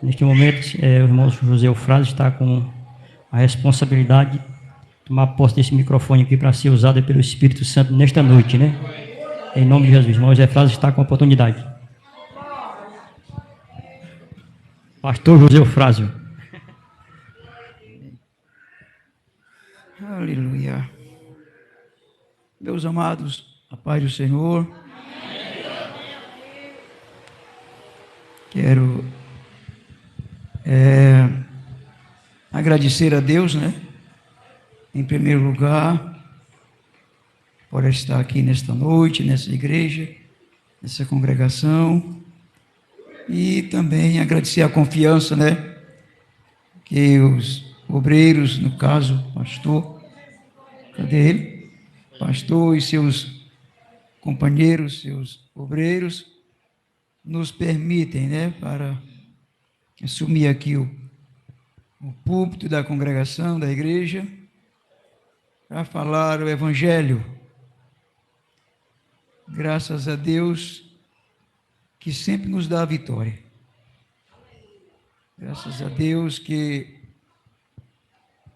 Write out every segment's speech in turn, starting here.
Neste momento, o irmão José Eufrásio está com a responsabilidade de tomar posse desse microfone aqui para ser usado pelo Espírito Santo nesta noite, né? Em nome de Jesus. Irmão José Eufrásio está com a oportunidade. Pastor José Eufrásio. Aleluia. Meus amados, a paz do Senhor. Quero agradecer a Deus, né? Em primeiro lugar, por estar aqui nesta noite, nessa igreja, nessa congregação. E também agradecer a confiança, né? Que os obreiros, no caso, pastor, cadê ele? Pastor e seus companheiros, seus obreiros, nos permitem, né? Para assumir aqui o púlpito da congregação, da igreja, para falar o Evangelho. Graças a Deus, que sempre nos dá a vitória. Graças a Deus que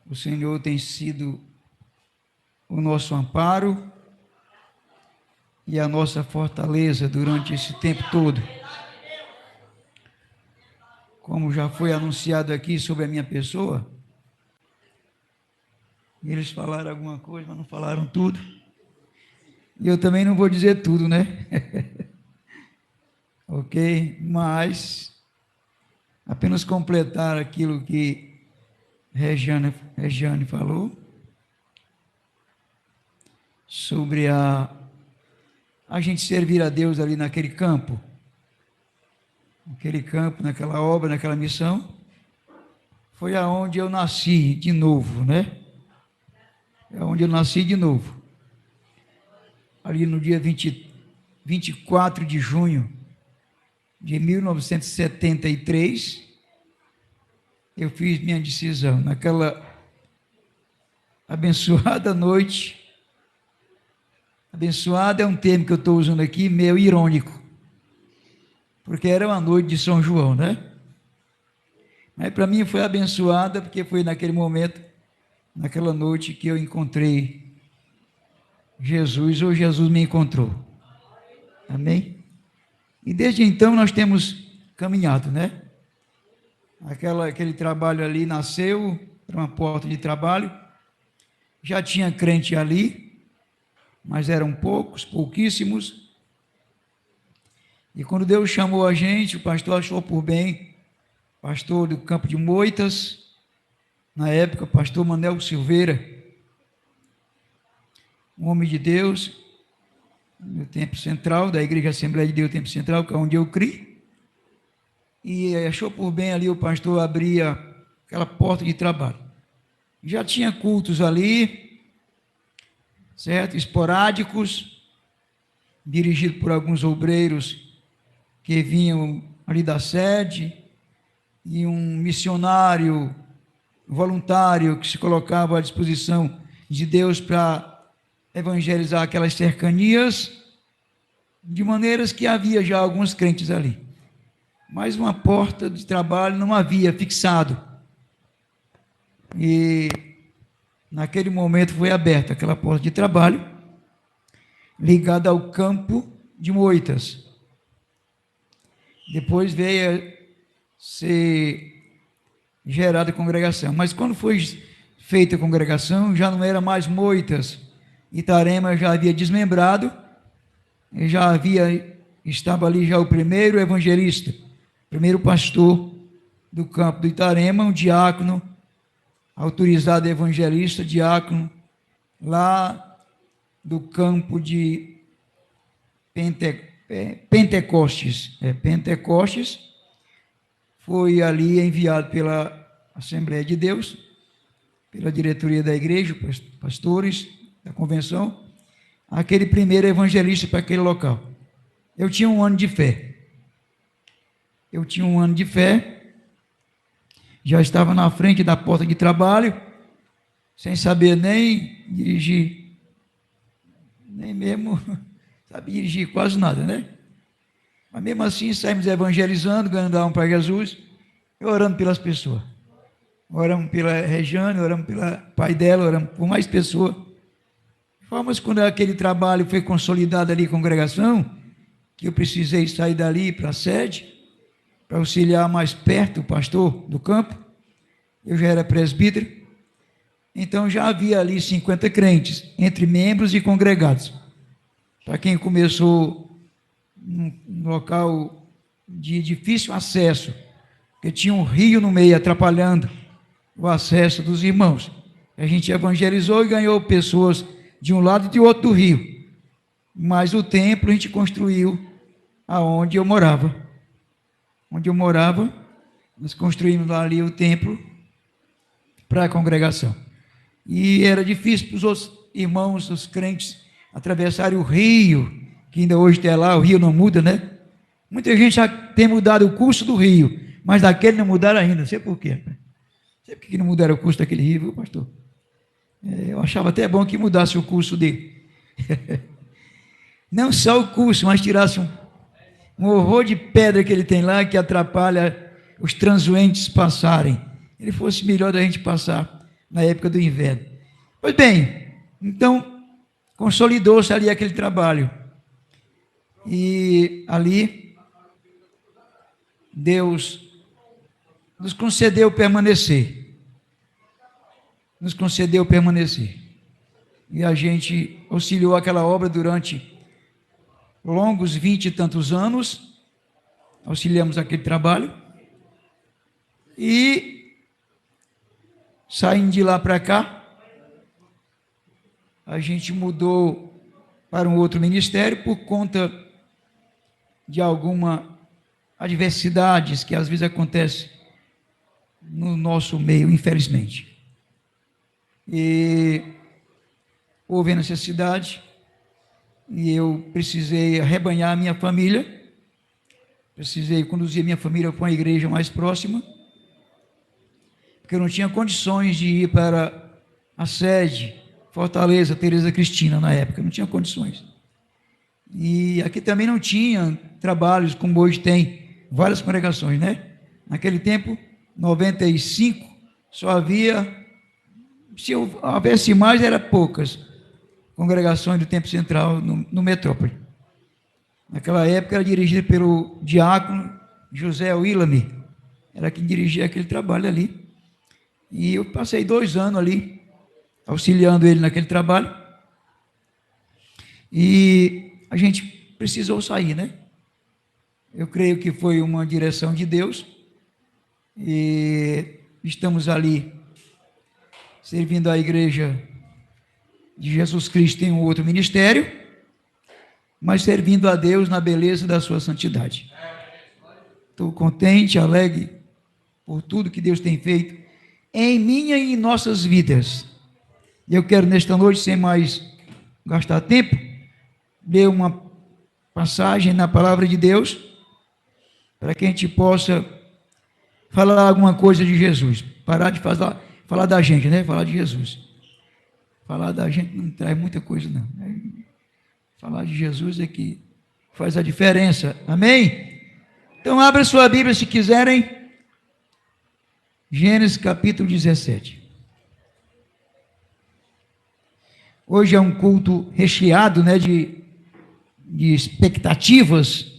o Senhor tem sido o nosso amparo e a nossa fortaleza durante esse tempo todo. Como já foi anunciado aqui sobre a minha pessoa, eles falaram alguma coisa, mas não falaram tudo. E eu também não vou dizer tudo, né? Ok? Mas apenas completar aquilo que Regiane falou sobre a gente servir a Deus ali naquele campo, naquela obra, naquela missão. Foi aonde eu nasci de novo, né? É onde eu nasci de novo. Ali no dia 24 de junho de 1973, eu fiz minha decisão. Naquela abençoada noite, abençoada é um termo que eu estou usando aqui, meio irônico, porque era uma noite de São João, né? Mas para mim foi abençoada, porque foi naquele momento, naquela noite que eu encontrei Jesus, ou Jesus me encontrou. Amém? E desde então nós temos caminhado, né? Aquele trabalho ali nasceu para uma porta de trabalho. Já tinha crente ali, mas eram pouquíssimos. E quando Deus chamou a gente, o pastor achou por bem, pastor do Campo de Moitas, na época, pastor Manel Silveira, um homem de Deus, no Tempo Central, da Igreja Assembleia de Deus Tempo Central, que é onde eu criei, e achou por bem ali o pastor abrir aquela porta de trabalho. Já tinha cultos ali, certo? Esporádicos, dirigidos por alguns obreiros que vinham ali da sede, e um missionário voluntário que se colocava à disposição de Deus para evangelizar aquelas cercanias, de maneiras que havia já alguns crentes ali. Mas uma porta de trabalho não havia fixado. E naquele momento foi aberta aquela porta de trabalho, ligada ao Campo de Moitas. Depois veio a ser gerada a congregação. Mas quando foi feita a congregação, já não era mais Moitas. Itarema já havia desmembrado, estava ali já o primeiro evangelista, primeiro pastor do campo do Itarema, um diácono, autorizado evangelista, diácono, lá do campo de Pentecostes. Pentecostes foi ali enviado pela Assembleia de Deus, pela diretoria da igreja, pastores da convenção, aquele primeiro evangelista para aquele local. Eu tinha um ano de fé. Já estava na frente da porta de trabalho, sem saber nem dirigir, nem mesmo sabia dirigir quase nada, né? Mas mesmo assim saímos evangelizando, ganhando alma para Jesus. orando pelas pessoas. Oramos pela Regiane, oramos pelo pai dela, oramos por mais pessoas. Mas quando aquele trabalho foi consolidado ali, congregação, que eu precisei sair dali para a sede, para auxiliar mais perto o pastor do campo, eu já era presbítero, então já havia ali 50 crentes, entre membros e congregados. Para quem começou num local de difícil acesso, porque tinha um rio no meio atrapalhando o acesso dos irmãos. A gente evangelizou e ganhou pessoas de um lado e de outro do rio. Mas o templo a gente construiu aonde eu morava. Onde eu morava, nós construímos ali o templo para a congregação. E era difícil para os outros irmãos, os crentes, atravessarem o rio, que ainda hoje está lá, o rio não muda, né? Muita gente já tem mudado o curso do rio, mas daquele não mudaram ainda, não sei por quê. Não sei por que não mudaram o curso daquele rio, viu, pastor? Eu achava até bom que mudasse o curso dele. Não só o curso, mas tirasse um horror de pedra que ele tem lá, que atrapalha os transuentes passarem. Ele fosse melhor da gente passar na época do inverno. Pois bem, então, consolidou-se ali aquele trabalho. E ali, Deus nos concedeu permanecer. Nos concedeu permanecer. E a gente auxiliou aquela obra durante longos 20 e tantos anos, auxiliamos aquele trabalho, e saindo de lá para cá, a gente mudou para um outro ministério por conta de algumas adversidades que às vezes acontecem no nosso meio, infelizmente. E houve a necessidade, e eu precisei arrebanhar a minha família, precisei conduzir a minha família para uma igreja mais próxima, porque eu não tinha condições de ir para a sede, Fortaleza, Tereza Cristina, na época, não tinha condições. E aqui também não tinha trabalhos como hoje tem, várias congregações, né? Naquele tempo, 95, só havia, se houvesse mais, eram poucas congregações do Tempo Central no Metrópole. Naquela época era dirigida pelo diácono José Willame, era quem dirigia aquele trabalho ali. E eu passei 2 anos ali, auxiliando ele naquele trabalho. E a gente precisou sair, né? Eu creio que foi uma direção de Deus. E estamos ali servindo a igreja de Jesus Cristo em um outro ministério, mas servindo a Deus na beleza da sua santidade. Estou contente, alegre por tudo que Deus tem feito em minha e em nossas vidas. E eu quero nesta noite, sem mais gastar tempo, ler uma passagem na palavra de Deus, para que a gente possa falar alguma coisa de Jesus, parar de falar da gente, né? Falar de Jesus. Falar da gente não traz muita coisa, não. Falar de Jesus é que faz a diferença. Amém? Então, abra sua Bíblia, se quiserem. Gênesis capítulo 17. Hoje é um culto recheado, né, de expectativas,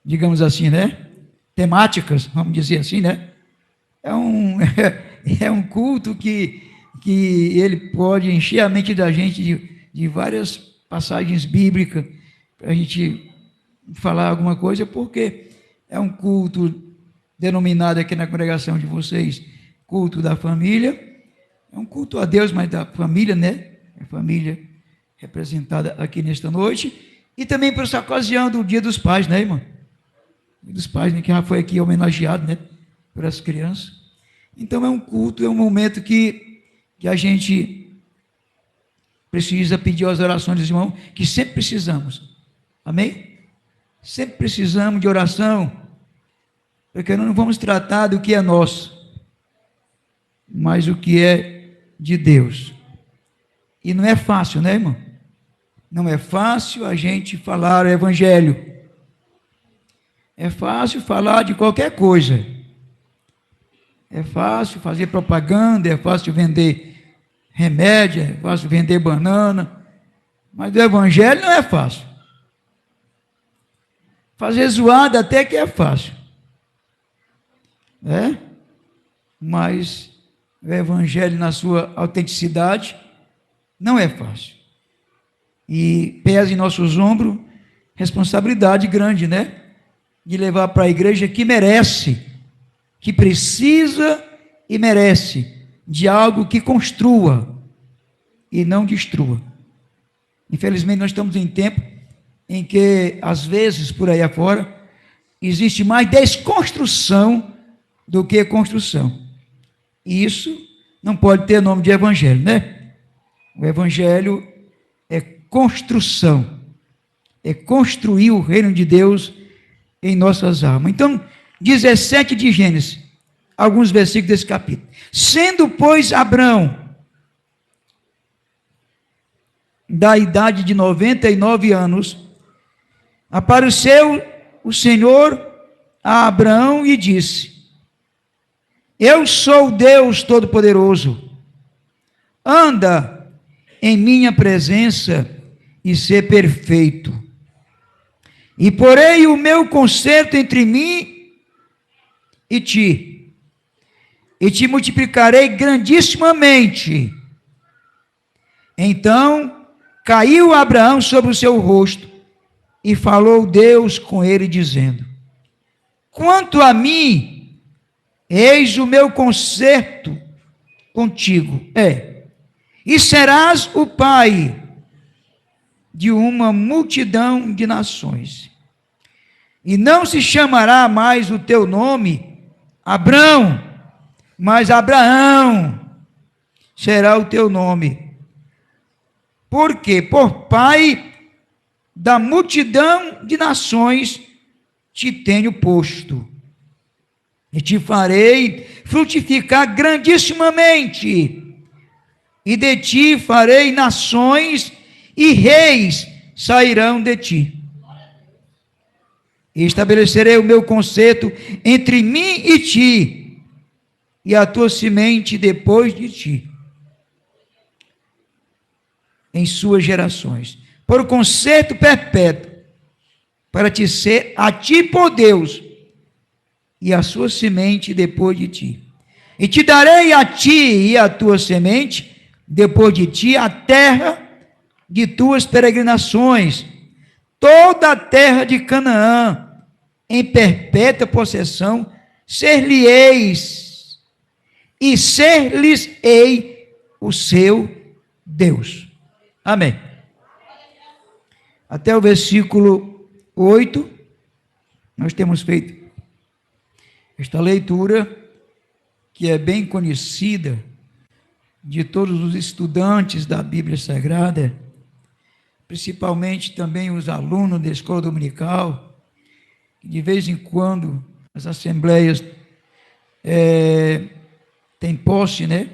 digamos assim, né? Temáticas, vamos dizer assim, né? É um culto que ele pode encher a mente da gente de várias passagens bíblicas, para a gente falar alguma coisa, porque é um culto denominado aqui na congregação de vocês, culto da família, é um culto a Deus, mas da família, né? A família representada aqui nesta noite, e também por essa ocasião do Dia dos Pais, né, irmão? Dia dos Pais, né, que já foi aqui homenageado, né, por as crianças. Então é um culto, é um momento que a gente precisa pedir as orações dos irmãos, que sempre precisamos. Amém? Sempre precisamos de oração, porque nós não vamos tratar do que é nosso, mas o que é de Deus. E não é fácil, né, irmão? Não é fácil a gente falar o evangelho. É fácil falar de qualquer coisa. É fácil fazer propaganda, é fácil vender remédio, é fácil vender banana, mas o evangelho não é fácil. Fazer zoada até que é fácil, né? Mas o evangelho na sua autenticidade não é fácil. E pesa em nossos ombros responsabilidade grande, né? De levar para a igreja que merece, que precisa e merece de algo que construa e não destrua. Infelizmente, nós estamos em tempo em que, às vezes, por aí afora, existe mais desconstrução do que construção. E isso não pode ter nome de evangelho, né? O evangelho é construção, é construir o reino de Deus em nossas almas. Então, 17 de Gênesis, alguns versículos desse capítulo. Sendo, pois, Abrão da idade de 99 anos, apareceu o Senhor a Abraão e disse: Eu sou Deus Todo-Poderoso, anda em minha presença e ser perfeito, e porei o meu concerto entre mim e te multiplicarei grandissimamente. Então caiu Abraão sobre o seu rosto, e falou Deus com ele, dizendo: Quanto a mim, eis o meu concerto contigo, e serás o pai de uma multidão de nações, e não se chamará mais o teu nome Abrão, mas Abraão será o teu nome. Porque por pai da multidão de nações te tenho posto, e te farei frutificar grandissimamente, e de ti farei nações, e reis sairão de ti. E estabelecerei o meu concerto entre mim e ti, e a tua semente depois de ti, em suas gerações, por concerto perpétuo, para te ser a ti por Deus, e a sua semente depois de ti. E te darei a ti e a tua semente depois de ti a terra de tuas peregrinações, toda a terra de Canaã, em perpétua possessão, ser-lhe-eis, e ser-lhes-ei o seu Deus. Amém. Até o versículo 8, nós temos feito esta leitura, que é bem conhecida de todos os estudantes da Bíblia Sagrada, principalmente também os alunos da escola dominical, que de vez em quando as assembleias têm posse, né,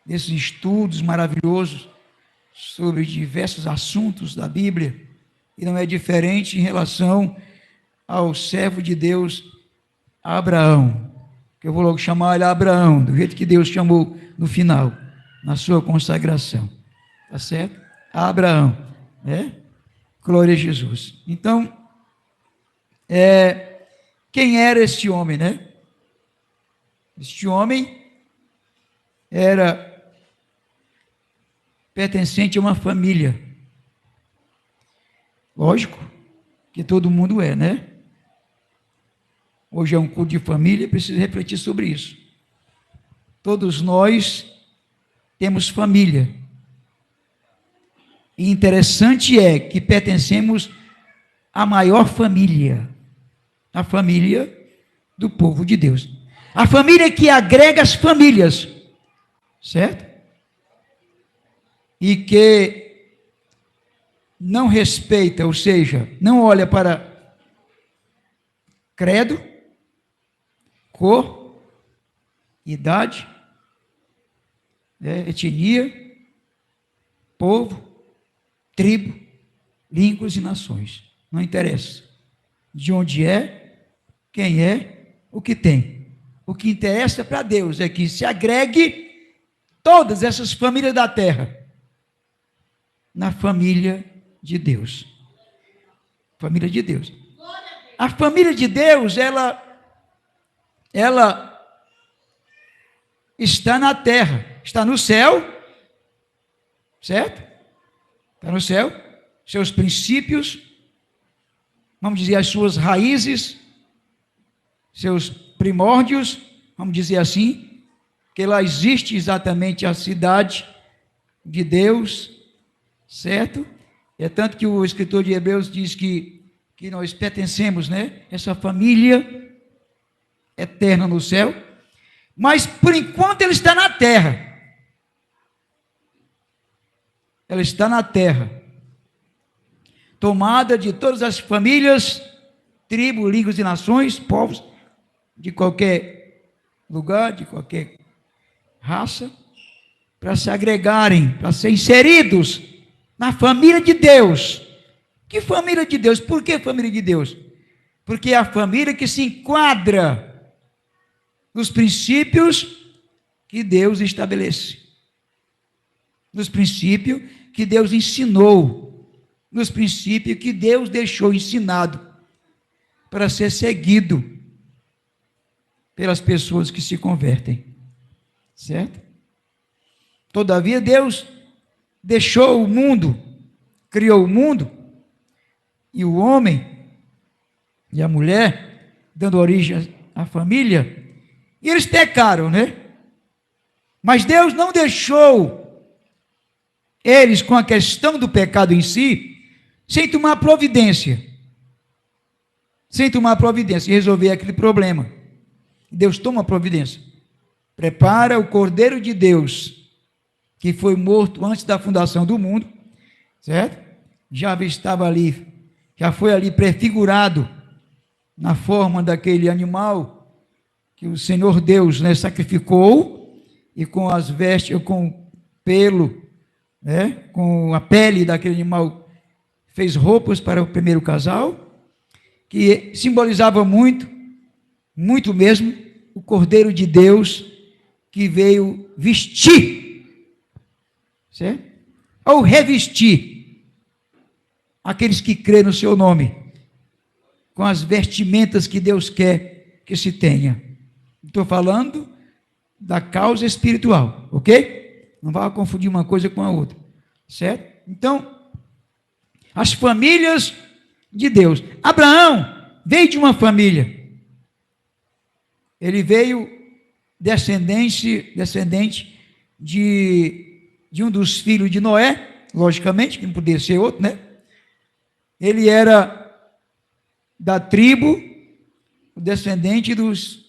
desses estudos maravilhosos sobre diversos assuntos da Bíblia, e não é diferente em relação ao servo de Deus, Abraão, que eu vou logo chamar ele Abraão, do jeito que Deus chamou no final, na sua consagração, tá certo? Abraão, né? Glória a Jesus. Então, quem era este homem, né? Este homem era pertencente a uma família. Lógico que todo mundo é, né? Hoje é um culto de família, preciso refletir sobre isso. Todos nós temos família. E interessante é que pertencemos à maior família, a família do povo de Deus. A família que agrega as famílias, certo? E que não respeita, ou seja, não olha para credo, cor, idade, etnia, povo, tribo, línguas e nações. Não interessa de onde é, quem é, o que tem. o que interessa para Deus é que se agregue todas essas famílias da terra na família de Deus. Família de Deus. A família de Deus, ela está na terra, está no céu, certo? Está no céu, seus princípios, vamos dizer, as suas raízes, seus primórdios, vamos dizer assim, que lá existe exatamente a cidade de Deus, certo? É tanto que o escritor de Hebreus diz que nós pertencemos, né? Essa família eterna no céu, mas por enquanto ele está na terra. Ela está na terra, tomada de todas as famílias, tribos, línguas e nações, povos, de qualquer lugar, de qualquer raça, para se agregarem, para serem inseridos na família de Deus. Que família de Deus? Por que família de Deus? Porque é a família que se enquadra nos princípios que Deus estabelece, nos princípios que Deus ensinou, nos princípios que Deus deixou ensinado para ser seguido pelas pessoas que se convertem, certo? Todavia Deus deixou o mundo, criou o mundo, e o homem e a mulher, dando origem à família, e eles pecaram, né? Mas Deus não deixou eles com a questão do pecado em si, sem tomar providência, e resolver aquele problema. Deus toma providência, prepara o Cordeiro de Deus, que foi morto antes da fundação do mundo, certo? Já estava ali, já foi ali prefigurado na forma daquele animal que o Senhor Deus, né, sacrificou, e com as vestes, com o pelo, né, com a pele daquele animal, fez roupas para o primeiro casal, que simbolizava muito, muito mesmo, o Cordeiro de Deus que veio vestir, certo? Ou revestir aqueles que crêem no seu nome, com as vestimentas que Deus quer que se tenha. Estou falando da causa espiritual, ok? Não vá confundir uma coisa com a outra, certo? Então, as famílias de Deus. Abraão veio de uma família. Ele veio descendente de um dos filhos de Noé, logicamente, que não poderia ser outro, né? Ele era da tribo, o descendente dos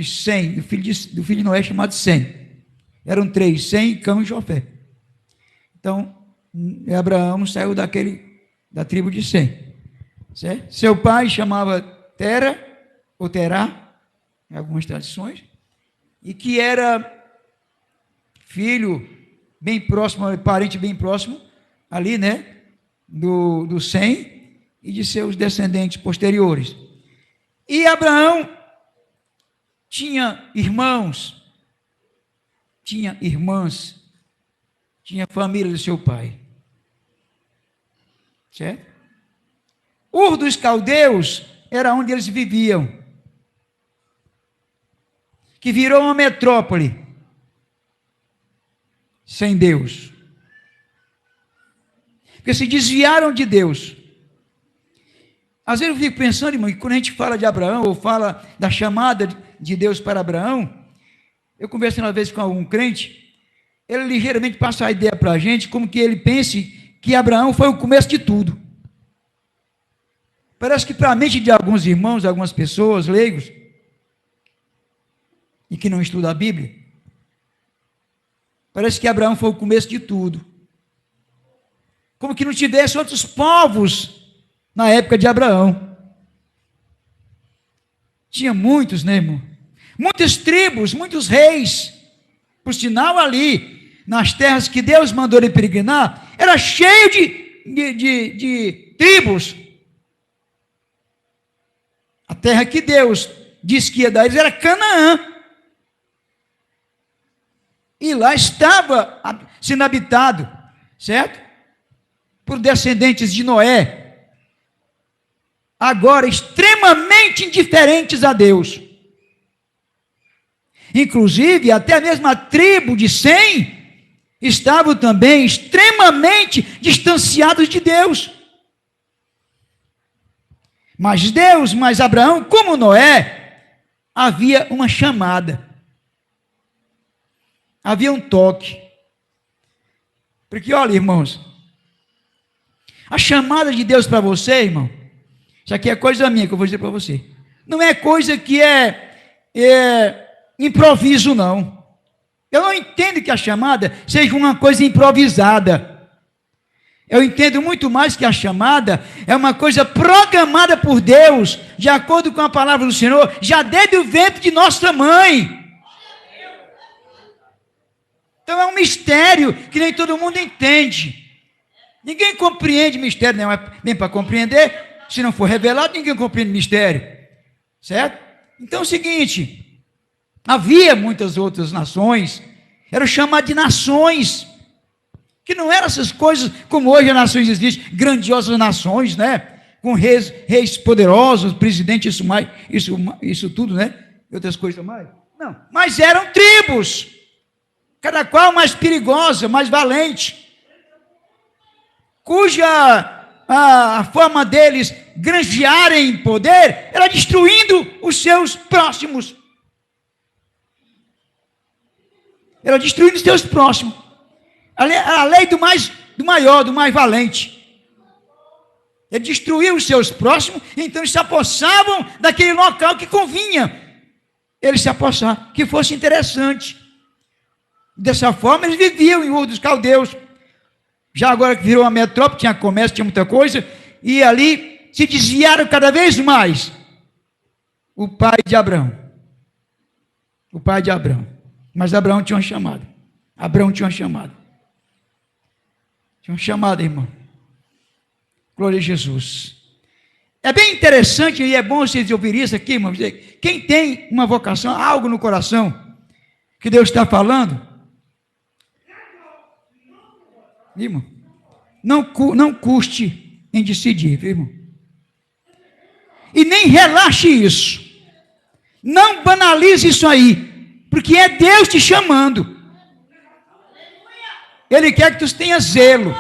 Sem, do filho de Noé chamado Sem. Eram 3, Sem, Cão e Jofé. Então, Abraão saiu da tribo de Sem. Certo? Seu pai chamava Tera, ou Terá, em algumas tradições, e que era filho bem próximo, parente bem próximo, ali, né, do Sem e de seus descendentes posteriores. E Abraão tinha irmãos, tinha irmãs, tinha família do seu pai, certo? Ur dos Caldeus era onde eles viviam, que virou uma metrópole sem Deus, porque se desviaram de Deus. Às vezes eu fico pensando, irmão, que quando a gente fala de Abraão, ou fala da chamada de Deus para Abraão, eu conversando às vezes com algum crente, ele ligeiramente passa a ideia para a gente, como que ele pense que Abraão foi o começo de tudo. Parece que para a mente de alguns irmãos, algumas pessoas, leigos, e que não estudam a Bíblia, parece que Abraão foi o começo de tudo. Como que não tivesse outros povos na época de Abraão. Tinha muitos, né, irmão? Muitas tribos, muitos reis. Por sinal, ali, nas terras que Deus mandou ele peregrinar, era cheio de tribos. A terra que Deus disse que ia dar eles era Canaã. E lá estava sendo habitado, certo? Por descendentes de Noé, agora extremamente indiferentes a Deus. Inclusive, até mesmo a tribo de Sem estavam também extremamente distanciados de Deus. Mas Abraão, como Noé, havia uma chamada. Havia um toque. Porque, olha, irmãos, a chamada de Deus para você, irmão, isso aqui é coisa minha que eu vou dizer para você. Não é coisa que é improviso, não. Eu não entendo que a chamada seja uma coisa improvisada. Eu entendo muito mais que a chamada é uma coisa programada por Deus, de acordo com a palavra do Senhor, já desde o ventre de nossa mãe. Então é um mistério que nem todo mundo entende. Ninguém compreende mistério, não é nem para compreender. Se não for revelado, ninguém compreende mistério. Certo? Então é o seguinte, havia muitas outras nações, eram chamadas de nações, que não eram essas coisas como hoje as nações existem, grandiosas nações, né? Com reis poderosos, presidentes, isso tudo, né? E outras coisas mais. Não, mas eram tribos, cada qual mais perigosa, mais valente, cuja a forma deles granjearem poder era destruindo os seus próximos. Era destruindo os seus próximos. A lei do maior, do mais valente. Ele destruiu os seus próximos, então eles se apossavam daquele local que convinha eles se apossar, que fosse interessante. Dessa forma eles viviam em Ur dos Caldeus. Já agora que virou uma metrópole, tinha comércio, tinha muita coisa, e ali se desviaram cada vez mais o pai de Abraão. O pai de Abraão. Mas Abraão tinha uma chamada. Tinha uma chamada, irmão. Glória a Jesus. É bem interessante e é bom vocês ouvirem isso aqui, irmão. Quem tem uma vocação, algo no coração, que Deus está falando, irmão, não custe em decidir, viu, irmão? E nem relaxe isso. Não banalize isso aí. Porque é Deus te chamando. Ele quer que tu tenha zelo.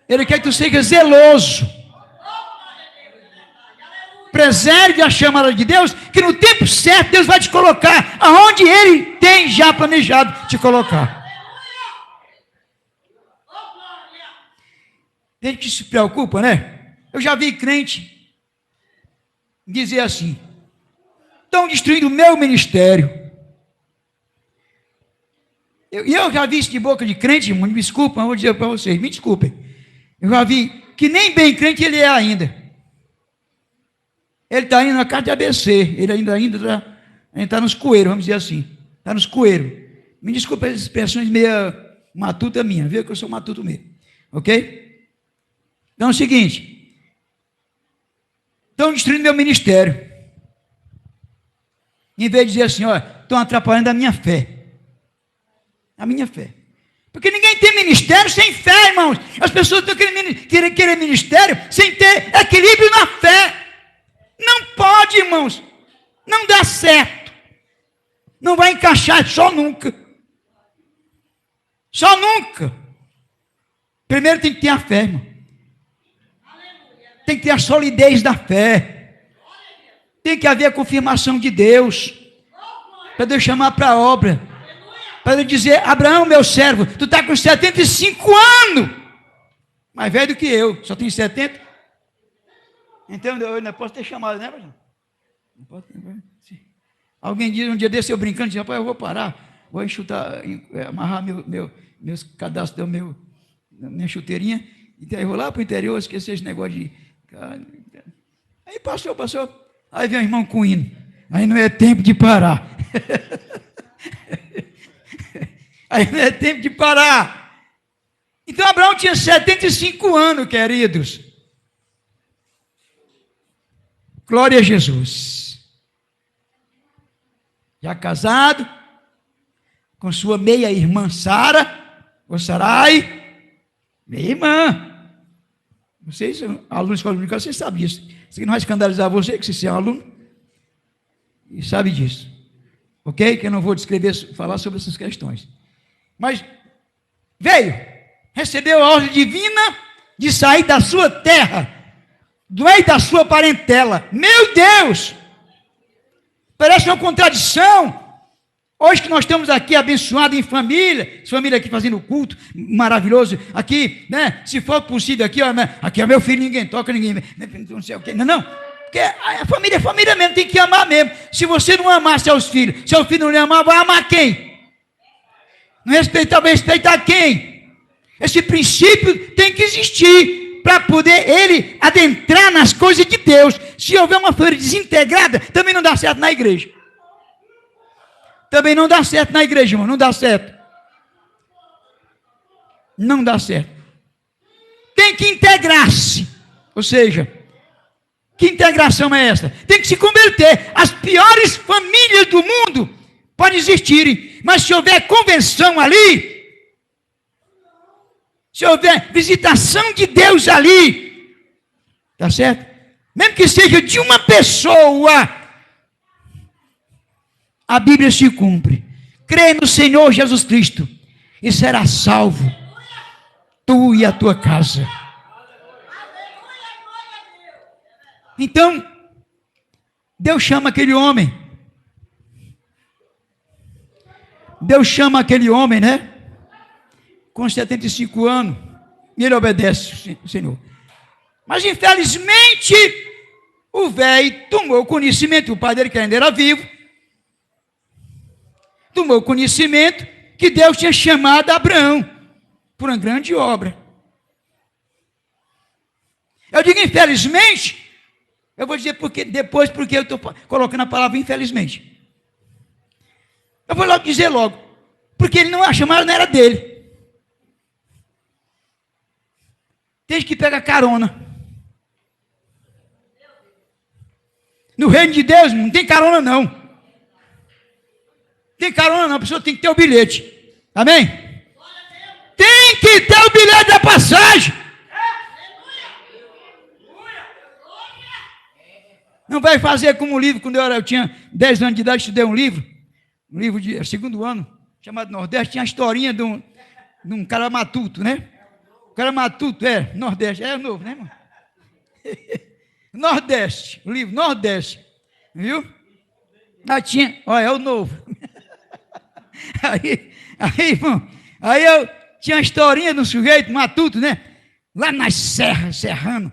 Ele quer que tu seja zeloso. Preserve a chamada de Deus, que no tempo certo Deus vai te colocar aonde Ele tem já planejado te colocar. Tem que se preocupa, né? Eu já vi crente dizer assim: estão destruindo o meu ministério. Eu já vi isso de boca de crente, irmão, me desculpa, eu vou dizer para vocês, me desculpem. Eu já vi que nem bem crente ele é ainda. Ele está indo na casa de ABC, ele ainda está nos coeiros, vamos dizer assim. Está nos coeiros. Me desculpa as expressões meio matuta minha, viu que eu sou matuto mesmo. Ok? Então é o seguinte, estão destruindo meu ministério. Em vez de dizer assim, olha, estão atrapalhando a minha fé. A minha fé. Porque ninguém tem ministério sem fé, irmãos. As pessoas estão querendo ministério sem ter equilíbrio na fé. Não pode, irmãos. Não dá certo. Não vai encaixar, só nunca. Só nunca. Primeiro tem que ter a fé, irmão. Tem que ter a solidez da fé. Tem que haver a confirmação de Deus. Para Deus chamar para a obra. Para ele dizer, Abraão, meu servo, tu está com 75 anos. Mais velho do que eu, só tenho 70. Então eu não posso ter chamado, né, pastor? Não posso. Alguém diz um dia desse, eu brincando, disse, rapaz, eu vou parar, vou enxutar, amarrar meus cadastros, minha chuteirinha, e aí eu vou lá para o interior, esquecer esse negócio de... Aí passou. Aí vem o irmão com o hino. Aí não é tempo de parar. Aí não é tempo de parar. Então Abraão tinha 75 anos, queridos. Glória a Jesus. Já casado, com sua meia-irmã Sara, ou Sarai, meia-irmã. Vocês, alunos de escola dominical, vocês sabem disso. Isso aqui não vai escandalizar você, que você é um aluno, e sabe disso. Ok? Que eu não vou descrever, falar sobre essas questões. Mas veio, recebeu a ordem divina de sair da sua terra, do meio da sua parentela. Meu Deus! Parece uma contradição. Hoje que nós estamos aqui abençoados em família, família aqui fazendo culto maravilhoso, aqui, né? Se for possível, aqui, ó, né? Aqui é meu filho, ninguém toca, ninguém, não sei o quê. Não, porque a família é família mesmo, tem que amar mesmo. Se você não amar seus filhos, seu filho não lhe amar, vai amar quem? Não respeitar, vai respeitar quem? Esse princípio tem que existir para poder ele adentrar nas coisas de Deus. Se houver uma família desintegrada, também não dá certo na igreja. Também não dá certo na igreja, irmão. Não dá certo. Não dá certo. Tem que integrar-se. Ou seja, que integração é essa? Tem que se converter. As piores famílias do mundo podem existirem, mas se houver conversão ali, se houver visitação de Deus ali, tá certo? Mesmo que seja de uma pessoa, a Bíblia se cumpre. Crê no Senhor Jesus Cristo e será salvo, tu e a tua casa. Então, Deus chama aquele homem. Deus chama aquele homem, né? Com 75 anos. E ele obedece o Senhor. Mas, infelizmente, o velho tomou conhecimento. O pai dele, que ainda era vivo, tomou conhecimento que Deus tinha chamado Abraão por uma grande obra. Eu digo infelizmente, eu vou dizer depois porque eu estou colocando a palavra infelizmente. Eu vou logo dizer logo, porque ele não, a chamada não era dele. Tem gente que pega carona. No reino de Deus não tem carona não. Tem carona não, a pessoa tem que ter o bilhete. Amém? Tem que ter o bilhete da passagem. Não vai fazer como o livro, quando eu tinha 10 anos de idade, estudei um livro de segundo ano, chamado Nordeste, tinha a historinha de um cara matuto, né? O cara matuto, Nordeste, é novo, né, irmão? Nordeste, o livro Nordeste, viu? Aí tinha, olha, é o novo. Aí, irmão, aí eu tinha a historinha de um sujeito matuto, né? Lá nas serras, serrano,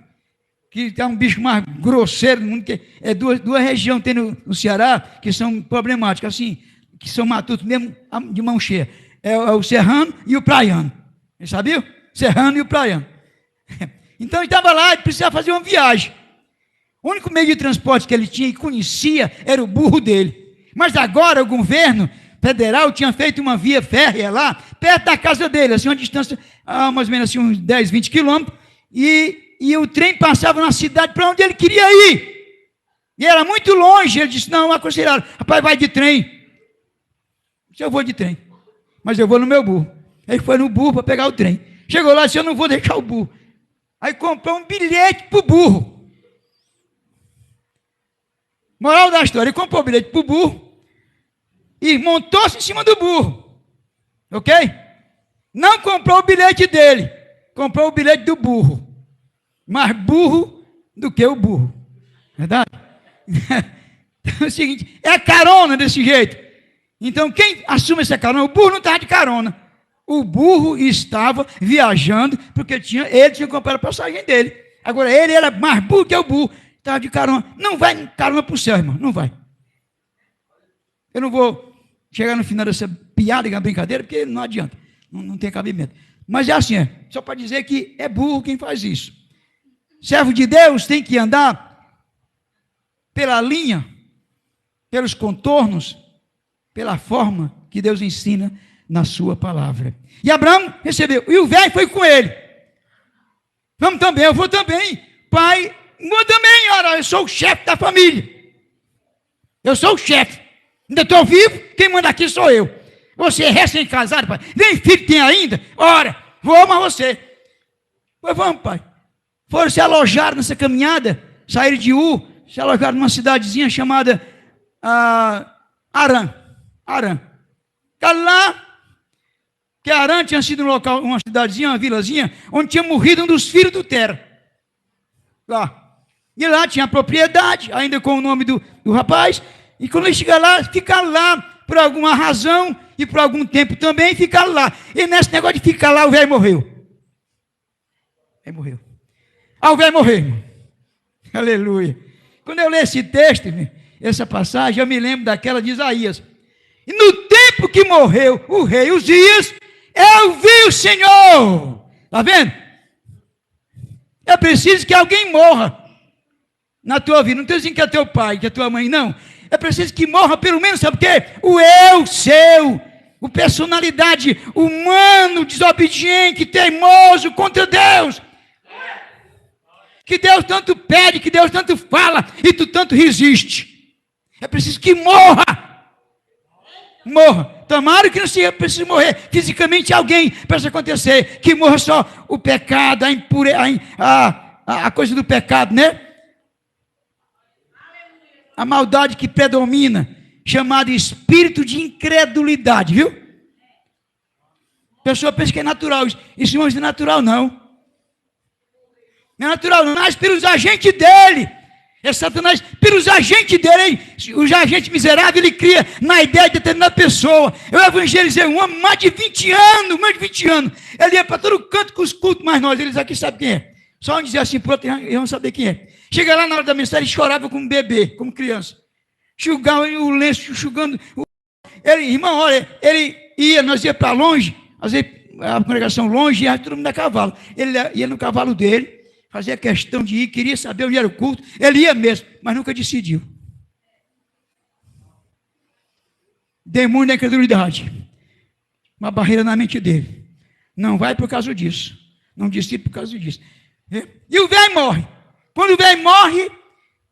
que é um bicho mais grosseiro do mundo, que é duas regiões tem no Ceará que são problemáticas, assim, que são matutos mesmo de mão cheia. É o serrano e o praiano. Você sabia? Serrano e o praiano. Então ele estava lá e precisava fazer uma viagem. O único meio de transporte que ele tinha e conhecia era o burro dele. Mas agora o governo federal tinha feito uma via férrea lá, perto da casa dele, assim, uma distância, mais ou menos assim, uns 10, 20 quilômetros, e o trem passava na cidade para onde ele queria ir. E era muito longe. Ele disse, não, aconselharam, rapaz, vai de trem. Eu vou de trem, mas eu vou no meu burro. Aí foi no burro para pegar o trem. Chegou lá e disse, eu não vou deixar o burro. Aí comprou um bilhete para o burro. Moral da história, ele comprou o bilhete para o burro e montou-se em cima do burro. Ok? Não comprou o bilhete dele, comprou o bilhete do burro. Mais burro do que o burro. Verdade? Então é o seguinte, é a carona desse jeito. Então quem assume essa carona? O burro não estava de carona. O burro estava viajando, porque ele tinha comprado a passagem dele. Agora ele era mais burro que o burro. Estava de carona. Não vai carona para o céu, irmão. Não vai. Eu não vou chegar no final dessa piada e brincadeira, porque não adianta. Não tem cabimento. Mas é assim, só para dizer que é burro quem faz isso. Servo de Deus tem que andar pela linha, pelos contornos, pela forma que Deus ensina na sua palavra. E Abraão recebeu, e o velho foi com ele. Vamos também, eu vou também. Pai, vou também, ora, eu sou o chefe da família. Eu sou o chefe. Ainda estou vivo, quem manda aqui sou eu. Você é recém-casado, pai. Nem filho tem ainda. Ora, vou amar você. Pois vamos, pai. Foram se alojar nessa caminhada, saíram de se alojaram numa cidadezinha chamada Arã. Lá, que Arã tinha sido um local, uma cidadezinha, uma vilazinha, onde tinha morrido um dos filhos do Tera. Lá. E lá tinha a propriedade, ainda com o nome do rapaz. E quando ele chega lá, fica lá por alguma razão e por algum tempo também, fica lá. E nesse negócio de ficar lá, o velho morreu. O velho morreu, irmão. Aleluia. Quando eu leio esse texto, essa passagem, eu me lembro daquela de Isaías. E no tempo que morreu o rei Uzias, eu vi o Senhor. Está vendo? É preciso que alguém morra na tua vida. Não estou dizendo que é teu pai, que é tua mãe, não. É preciso que morra pelo menos, sabe o quê? O eu seu, o personalidade humano, desobediente, teimoso contra Deus. Que Deus tanto pede, que Deus tanto fala, e tu tanto resiste. É preciso que morra. Morra. Tomara que não seja preciso morrer fisicamente alguém para isso acontecer. Que morra só o pecado, a impureza, a coisa do pecado, né? A maldade que predomina, chamada espírito de incredulidade, viu? A pessoa pensa que é natural. Isso não é natural, não. Não é natural, não. Nasce pelos agentes dele. É Satanás, pelos agentes dele. O agente miserável, ele cria na ideia de determinada pessoa. Eu evangelizei um homem, mais de 20 anos. Ele ia para todo canto com os cultos, mas nós, eles aqui sabem quem é. Só um dizer assim para o outro, eu não sabia quem é. Chega lá na hora da mensagem, ele chorava como bebê, como criança. Enxugava o lenço, enxugando. Ele, irmão, olha, nós ia para longe, às vezes a congregação longe, ia todo mundo a cavalo. Ele ia no cavalo dele, fazia questão de ir, queria saber onde era o culto. Ele ia mesmo, mas nunca decidiu. Demônio da incredulidade. Uma barreira na mente dele. Não vai por causa disso. Não decide por causa disso. E o velho morre. Quando o velho morre,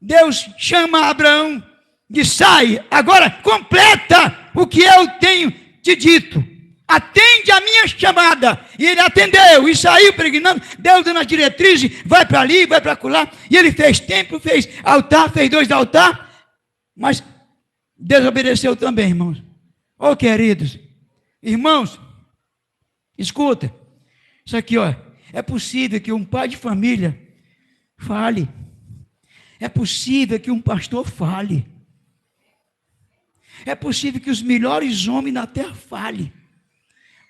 Deus chama Abraão, diz: sai, agora completa o que eu tenho te dito. Atende a minha chamada. E ele atendeu e saiu peregrinando. Deus dando as diretrizes, vai para ali, vai para acolá. E ele fez templo, fez altar, fez 2 altares. Mas desobedeceu também, irmãos. Oh, queridos, irmãos, escuta. Isso aqui, ó. É possível que um pai de família fale. É possível que um pastor fale. É possível que os melhores homens na terra falem.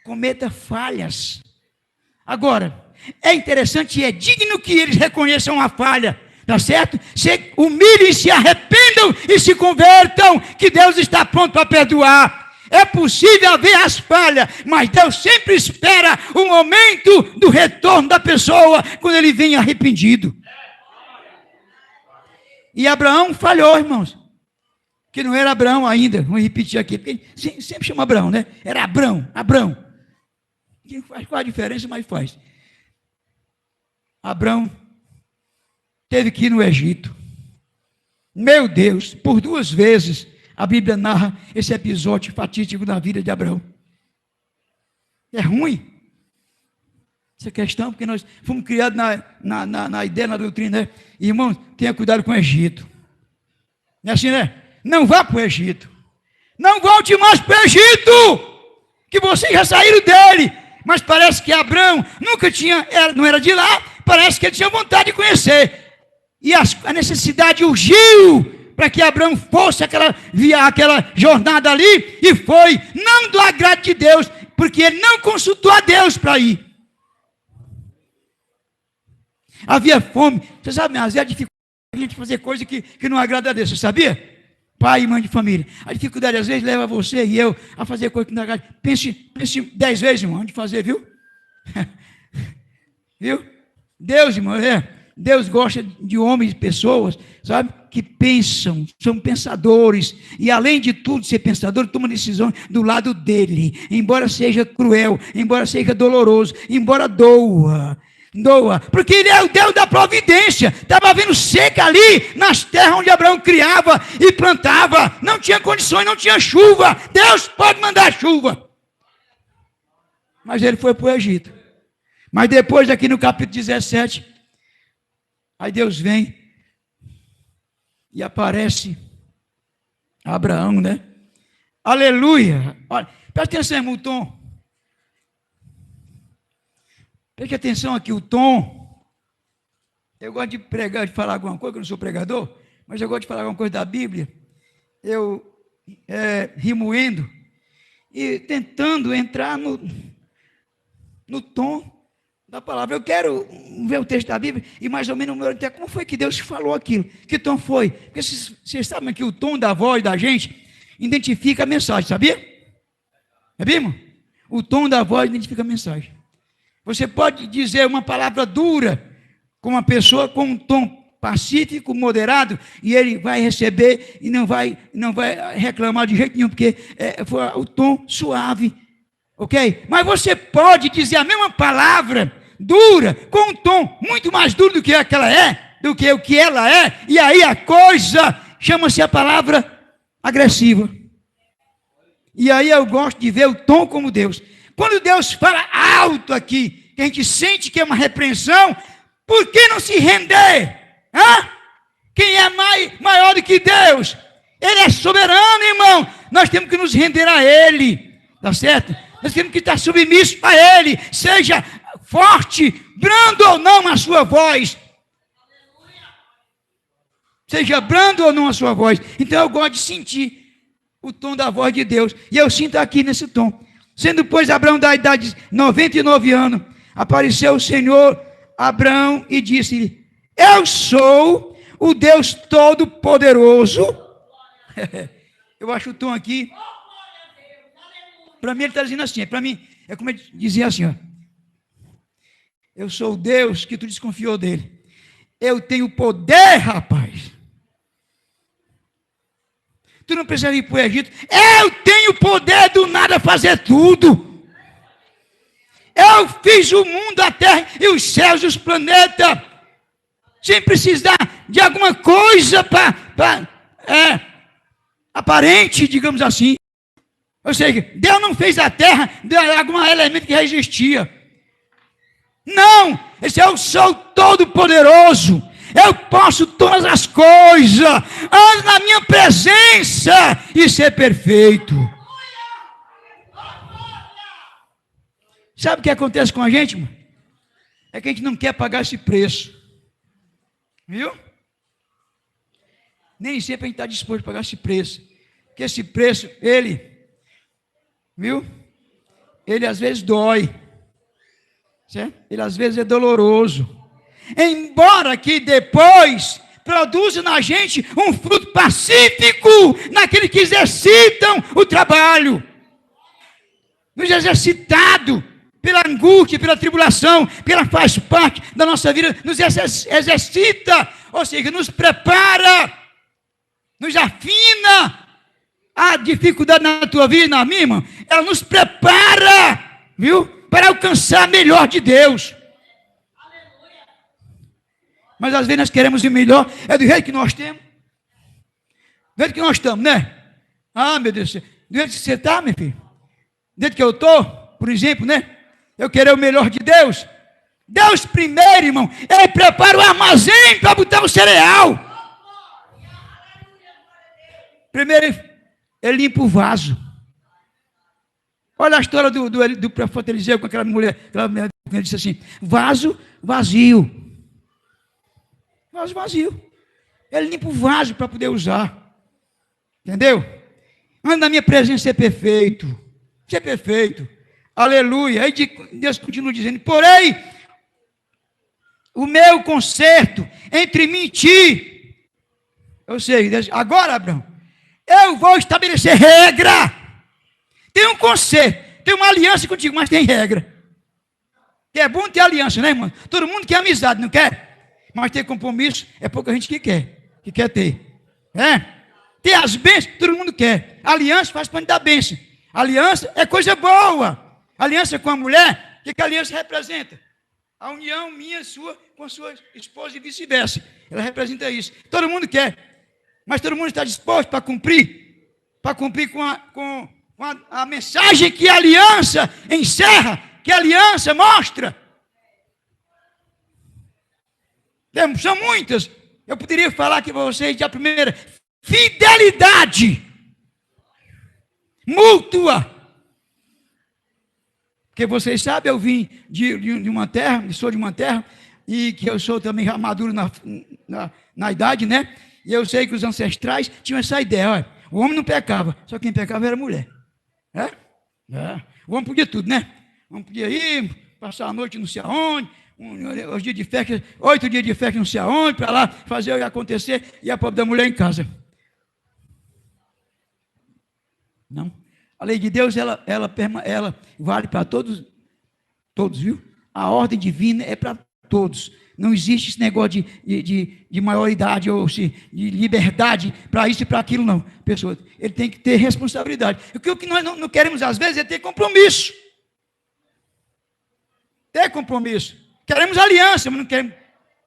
Cometa falhas. Agora, é interessante e é digno que eles reconheçam a falha. Tá certo? Se humilhem, se arrependam e se convertam, que Deus está pronto para perdoar. É possível haver as falhas, mas Deus sempre espera o momento do retorno da pessoa, quando ele vem arrependido. E Abraão falhou, irmãos. Que não era Abraão ainda, vou repetir aqui, porque sempre chama Abraão, né? Era Abrão. Que faz qual a diferença, mas faz. Abraão teve que ir no Egito. Meu Deus, por 2 vezes a Bíblia narra esse episódio fatídico na vida de Abraão. É ruim essa questão, porque nós fomos criados na ideia, na doutrina, né? Irmãos, tenha cuidado com o Egito. Não é assim, né? Não vá para o Egito. Não volte mais para o Egito, que vocês já saíram dele. Mas parece que Abraão nunca não era de lá, parece que ele tinha vontade de conhecer. E a necessidade urgiu para que Abraão fosse aquela jornada ali, e foi, não do agrado de Deus, porque ele não consultou a Deus para ir. Havia fome. Você sabe, às vezes a dificuldade de fazer coisa que não agrada a Deus, você sabia? Pai e mãe de família. A dificuldade às vezes leva você e eu a fazer coisa que não agrada. Pense 10 vezes, irmão, antes de fazer, viu? Viu? Deus, irmão, Deus gosta de homens e pessoas, sabe, que pensam, são pensadores, e além de tudo ser pensador, toma decisão do lado dele, embora seja cruel, embora seja doloroso, embora doa. Noa, porque ele é o Deus da providência. Estava havendo seca ali nas terras onde Abraão criava e plantava. Não tinha condições, não tinha chuva. Deus pode mandar chuva. Mas ele foi para o Egito. Mas depois, aqui no capítulo 17, aí Deus vem e aparece Abraão, né? Aleluia. Olha, presta atenção, irmão, o Tom. Preste atenção aqui, o Tom. Eu gosto de pregar, de falar alguma coisa, que eu não sou pregador, mas eu gosto de falar alguma coisa da Bíblia. Eu remoendo e tentando entrar no tom da palavra. Eu quero ver o texto da Bíblia e mais ou menos como foi que Deus falou aquilo. Que tom foi? Porque vocês sabem que o tom da voz da gente identifica a mensagem, sabia? Sabia, irmão? O tom da voz identifica a mensagem. Você pode dizer uma palavra dura com uma pessoa com um tom pacífico, moderado, e ele vai receber e não vai reclamar de jeito nenhum, porque foi o tom suave, ok? Mas você pode dizer a mesma palavra dura com um tom muito mais duro do que aquela do que o que ela é, e aí a coisa chama-se a palavra agressiva. E aí eu gosto de ver o tom como Deus. Quando Deus fala alto aqui, que a gente sente que é uma repreensão, por que não se render? Hã? Quem é maior do que Deus? Ele é soberano, irmão. Nós temos que nos render a Ele, tá certo? Nós temos que estar submissos a Ele, seja forte, brando ou não a sua voz. Seja brando ou não a sua voz. Então eu gosto de sentir o tom da voz de Deus, e eu sinto aqui nesse tom. Sendo, pois, Abraão da idade de 99 anos, apareceu o Senhor a Abraão e disse-lhe: eu sou o Deus Todo-Poderoso. Eu acho o tom aqui. Para mim ele está dizendo assim, para mim é como ele dizia assim, ó. Eu sou o Deus que tu desconfiou dele. Eu tenho poder, rapaz. Tu não precisa ir para o Egito. Eu tenho poder do nada fazer tudo. Eu fiz o mundo, a terra e os céus e os planetas. Sem precisar de alguma coisa aparente, digamos assim. Ou seja, Deus não fez a terra de algum elemento que já existia. Não, eu sou todo-poderoso. Eu posso todas as coisas. Ando na minha presença e ser perfeito. Sabe o que acontece com a gente, mano? É que a gente não quer pagar esse preço. Viu? Nem sempre a gente está disposto a pagar esse preço. Porque esse preço, viu? Ele às vezes dói. Certo? Ele às vezes é doloroso. Embora que depois produza na gente um fruto pacífico naqueles que exercitam o trabalho. Nos exercitado pela angústia, pela tribulação, pela faz parte da nossa vida, nos exercita, ou seja, nos prepara, nos afina. A dificuldade na tua vida e na minha, irmão, ela nos prepara, viu? Para alcançar melhor de Deus. Mas às vezes nós queremos o melhor, é do jeito que nós temos. Do jeito que nós estamos, né? Ah, meu Deus, do jeito que você está, meu filho. Do jeito que eu estou, por exemplo, né? Eu quero o melhor de Deus. Deus primeiro, irmão, Ele prepara o armazém para botar o cereal. Primeiro, Ele limpa o vaso. Olha a história do profeta Eliseu com aquela mulher que disse assim: vaso vazio. Vaso vazio. Ele limpa o vaso para poder usar. Entendeu? Anda na minha presença ser perfeito. Ser perfeito. Aleluia. Aí Deus continua dizendo: porém, o meu conserto entre mim e ti. Ou seja, agora, Abraão, eu vou estabelecer regra. Tem um conserto, tem uma aliança contigo, mas tem regra. Que é bom ter aliança, né, irmão? Todo mundo quer amizade, não quer? Mas ter compromisso é pouca gente que quer ter. Ter as bênçãos, todo mundo quer. Aliança faz parte da bênção. Aliança é coisa boa. Aliança com a mulher, o que a aliança representa? A união minha, sua, com sua esposa e vice-versa. Ela representa isso. Todo mundo quer, mas todo mundo está disposto para cumprir com a mensagem que a aliança encerra, que a aliança mostra. São muitas. Eu poderia falar aqui para vocês a primeira: fidelidade mútua. Porque vocês sabem, eu vim de uma terra, sou de uma terra, e que eu sou também já maduro na idade, né? E eu sei que os ancestrais tinham essa ideia: olha, o homem não pecava, só quem pecava era a mulher. O homem podia tudo, né? O homem podia ir, passar a noite não sei aonde, os dias de festa, 8 dias de festa não sei aonde, para lá fazer o que acontecer, e a pobre da mulher em casa. Não. A lei de Deus, ela vale para todos, viu? A ordem divina é para todos. Não existe esse negócio de maioridade ou de liberdade para isso e para aquilo, não. Pessoa, ele tem que ter responsabilidade. O que nós não queremos, às vezes, é ter compromisso. Ter compromisso. Queremos aliança, mas não queremos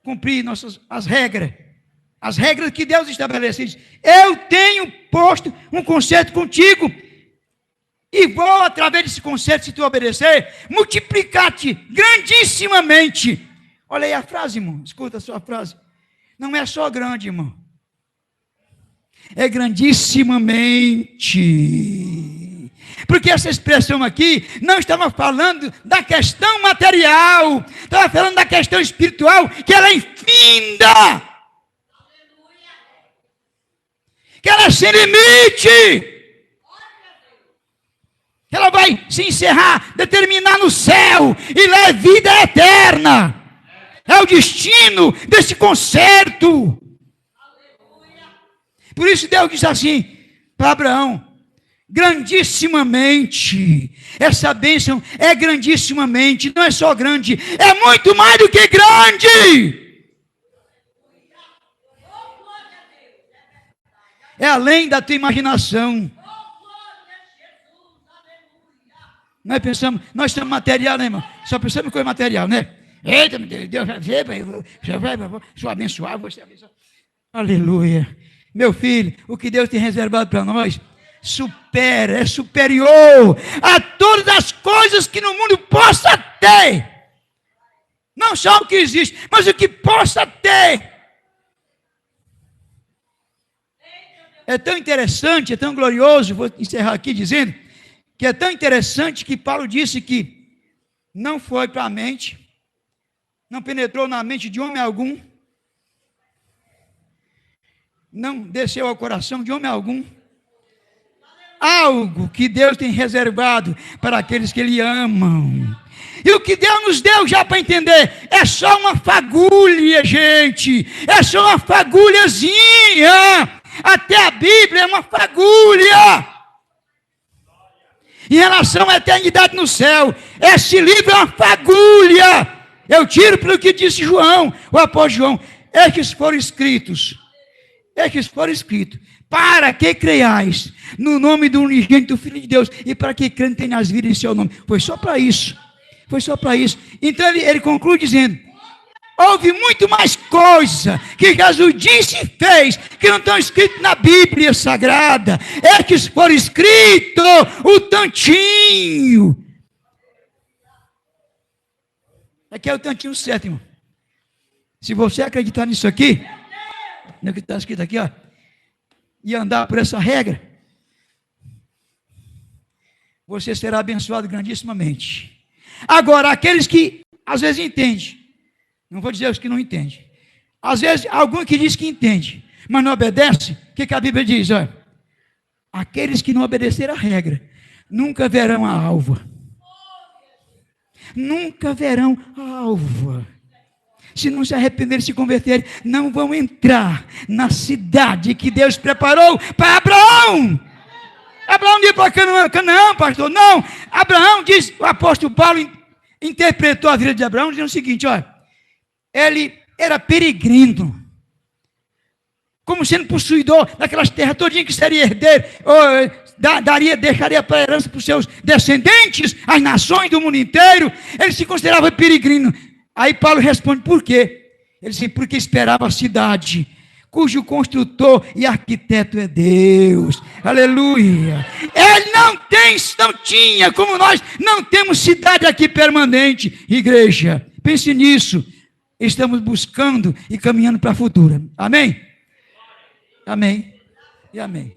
cumprir as regras. As regras que Deus estabelece. Eu tenho posto um concerto contigo, e vou, através desse conceito, se tu obedecer, multiplicar-te grandissimamente. Olha aí a frase, irmão. Escuta a sua frase. Não é só grande, irmão. É grandissimamente. Porque essa expressão aqui não estava falando da questão material. Estava falando da questão espiritual, que ela é infinda. Que ela é sem limite. Ela vai se encerrar, determinar no céu, e lá é vida eterna. É o destino desse concerto. Por isso Deus diz assim para Abraão: grandissimamente. Essa bênção é grandissimamente, não é só grande, é muito mais do que grande. É além da tua imaginação. Nós pensamos, nós somos material, né, irmão? Só pensamos em coisa material, né? Eita, Deus vai ver, sou abençoado, você abençoado. Aleluia. Meu filho, o que Deus tem reservado para nós é superior a todas as coisas que no mundo possa ter. Não só o que existe, mas o que possa ter. É tão interessante, é tão glorioso, vou encerrar aqui dizendo, que é tão interessante que Paulo disse que não foi para a mente, não penetrou na mente de homem algum, não desceu ao coração de homem algum, algo que Deus tem reservado para aqueles que Ele amam. E o que Deus nos deu, já para entender, é só uma fagulha, gente, é só uma fagulhazinha. Até a Bíblia é uma fagulha. Em relação à eternidade no céu, esse livro é uma fagulha. Eu tiro pelo que disse João, o apóstolo João: estes foram escritos, para que creiais no nome do unigênito Filho de Deus, e para que crendo tenhas vida em seu nome. Foi só para isso. Então ele conclui dizendo: houve muito mais coisa que Jesus disse e fez, que não estão escritos na Bíblia Sagrada. É que foram escritos o tantinho. Aqui é o tantinho certo, irmão. Se você acreditar nisso aqui, no que está escrito aqui, ó, e andar por essa regra, você será abençoado grandissimamente. Agora, aqueles que às vezes entendem, não vou dizer os que não entendem. Às vezes, algum que diz que entende, mas não obedece. O que a Bíblia diz? Olha, aqueles que não obedeceram a regra, nunca verão a alva. Nunca verão a alva. Se não se arrependerem, se converterem, não vão entrar na cidade que Deus preparou para Abraão. Abraão ia para Canaã, pastor. Não, Abraão diz, o apóstolo Paulo interpretou a vida de Abraão dizendo o seguinte: olha, ele era peregrino, como sendo possuidor daquelas terras todinhas que seria herdeiro, deixaria para herança para os seus descendentes, as nações do mundo inteiro. Ele se considerava peregrino. Aí Paulo responde, por quê? Ele diz, porque esperava a cidade, cujo construtor e arquiteto é Deus. Aleluia. Ele não tinha, como nós, não temos cidade aqui permanente. Igreja, pense nisso. Estamos buscando e caminhando para a futura. Amém? Amém e amém.